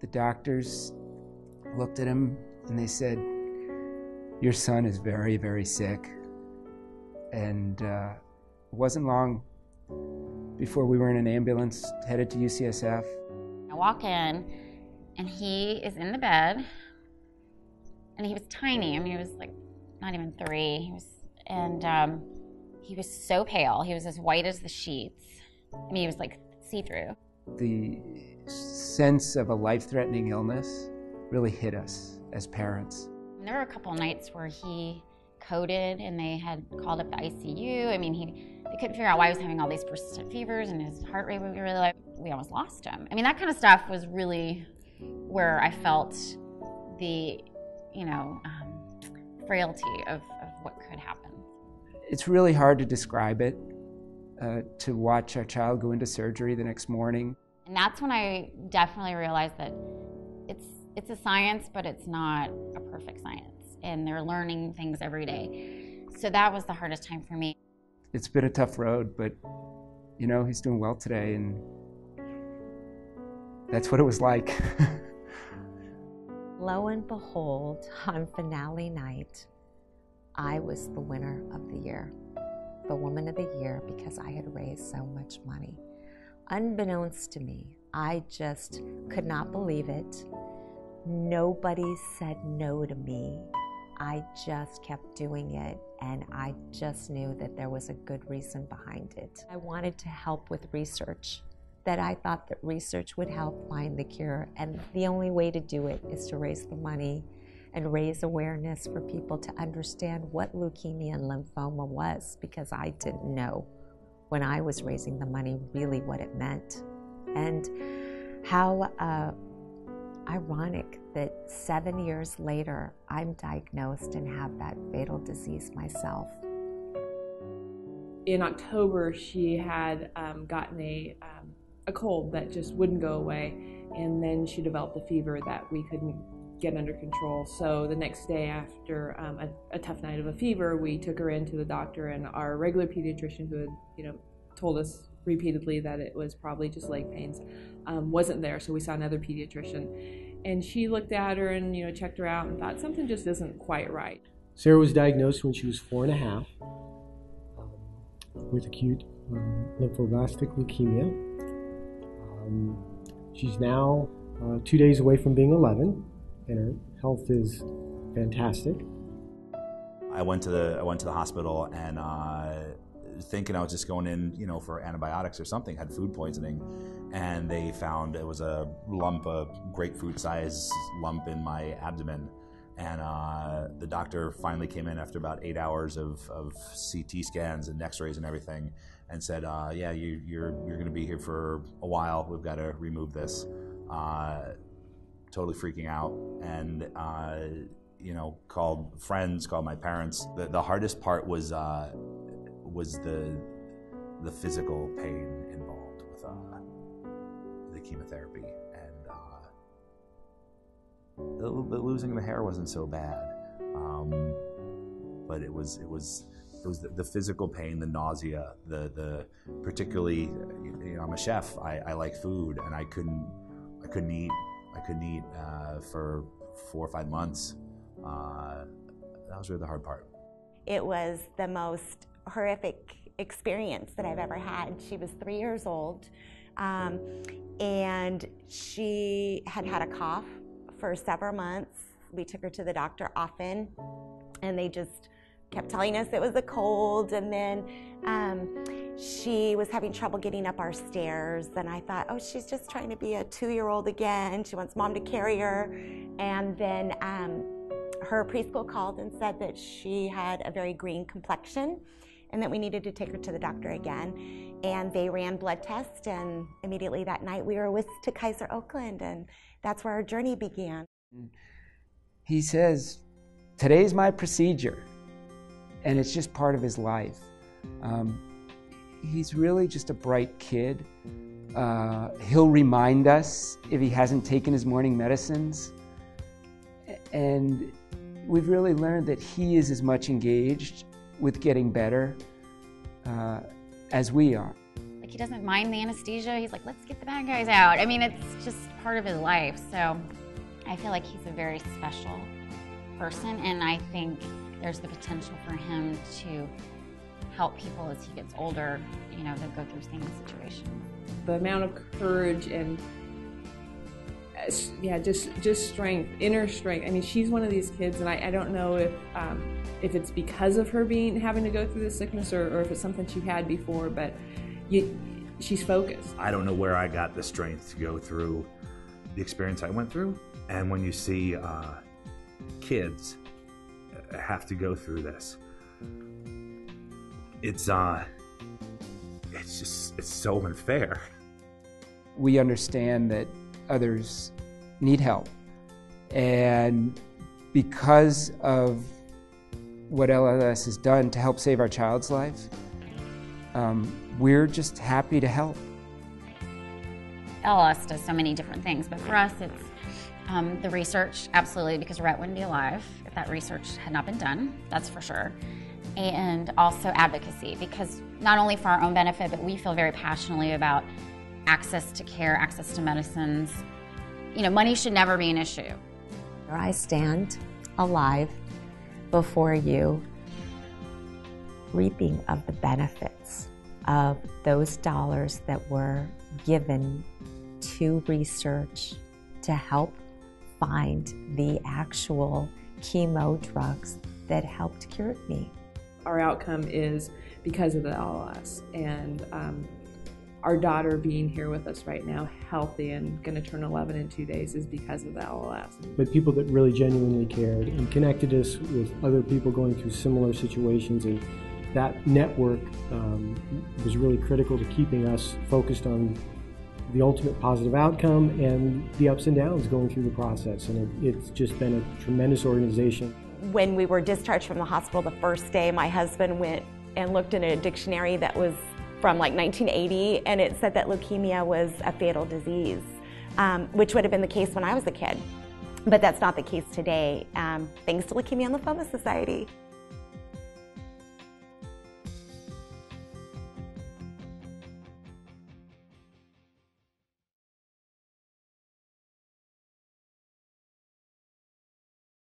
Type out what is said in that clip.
The doctors looked at him and they said, "Your son is very, very sick." And it wasn't long before we were in an ambulance headed to UCSF. I walk in and he is in the bed, and he was tiny. I mean, he was like not even 3. He was so pale. He was as white as the sheets. I mean, he was like see-through. The sense of a life-threatening illness really hit us as parents. And there were a couple of nights where he coded and they had called up the ICU. I mean, they couldn't figure out why he was having all these persistent fevers and his heart rate would be really low. We almost lost him. I mean, that kind of stuff was really where I felt the, frailty of what could happen. It's really hard to describe it, to watch our child go into surgery the next morning. And that's when I definitely realized that it's a science, but it's not a perfect science. And they're learning things every day. So that was the hardest time for me. It's been a tough road, but he's doing well today, and that's what it was like. Lo and behold, on finale night, I was the winner of the year, the Woman of the Year, because I had raised so much money. Unbeknownst to me, I just could not believe it. Nobody said no to me. I just kept doing it, and I just knew that there was a good reason behind it. I wanted to help with research, that I thought that research would help find the cure, and the only way to do it is to raise the money and raise awareness for people to understand what leukemia and lymphoma was, because I didn't know when I was raising the money really what it meant. And how ironic that 7 years later, I'm diagnosed and have that fatal disease myself. In October, she had gotten a cold that just wouldn't go away, and then she developed a fever that we couldn't get under control. So the next day, after a tough night of a fever, we took her into the doctor, and our regular pediatrician, who had told us repeatedly that it was probably just leg pains, wasn't there. So we saw another pediatrician, and she looked at her and checked her out and thought something just isn't quite right. Sarah was diagnosed when she was 4.5 with acute lymphoblastic leukemia. She's now 2 days away from being 11, and her health is fantastic. I went to the hospital and thinking I was just going in, for antibiotics or something, had food poisoning, and they found it was a lump, a grapefruit-sized lump in my abdomen. And the doctor finally came in after about 8 hours of CT scans and x-rays and everything, and said, yeah, you're going to be here for a while. We've got to remove this. Totally freaking out, and called friends, called my parents. The hardest part was the physical pain involved with the chemotherapy, and the losing the hair wasn't so bad, but it was the physical pain, the nausea, the particularly, I'm a chef. I like food, and I couldn't eat for 4 or 5 months. That was really the hard part. It was the most horrific experience that I've ever had. She was 3 years old, and she had had a cough for several months. We took her to the doctor often, and they just kept telling us it was a cold, and then she was having trouble getting up our stairs, and I thought, oh, she's just trying to be a 2-year-old again. She wants mom to carry her. And then her preschool called and said that she had a very green complexion and that we needed to take her to the doctor again. And they ran blood tests, and immediately that night we were whisked to Kaiser Oakland, and that's where our journey began. He says, today's my procedure, and it's just part of his life. He's really just a bright kid. He'll remind us if he hasn't taken his morning medicines. And we've really learned that he is as much engaged with getting better as we are. Like, he doesn't mind the anesthesia. He's like, let's get the bad guys out. I mean, it's just part of his life. So I feel like he's a very special person, and I think there's the potential for him to help people as he gets older, you know, that go through the same situation. The amount of courage and yeah, just strength, inner strength. I mean, she's one of these kids, and I don't know if it's because of her having to go through this sickness or if it's something she had before, but she's focused. I don't know where I got the strength to go through the experience I went through. And when you see kids have to go through this, it's so unfair. We understand that others need help, and because of what LLS has done to help save our child's life, we're just happy to help. LLS does so many different things, but for us it's the research, absolutely, because Rhett wouldn't be alive if that research had not been done, that's for sure. And also advocacy, because not only for our own benefit, but we feel very passionately about access to care, access to medicines. You know, money should never be an issue. I stand alive before you, reaping of the benefits of those dollars that were given to research to help find the actual chemo drugs that helped cure me. Our outcome is because of the LLS, and our daughter being here with us right now, healthy and going to turn 11 in 2 days, is because of the LLS. But people that really genuinely cared and connected us with other people going through similar situations, and that network was really critical to keeping us focused on the ultimate positive outcome and the ups and downs going through the process. And it's just been a tremendous organization. When we were discharged from the hospital the first day, my husband went and looked in a dictionary that was from like 1980, and it said that leukemia was a fatal disease, which would have been the case when I was a kid. But that's not the case today, thanks to Leukemia Lymphoma Society.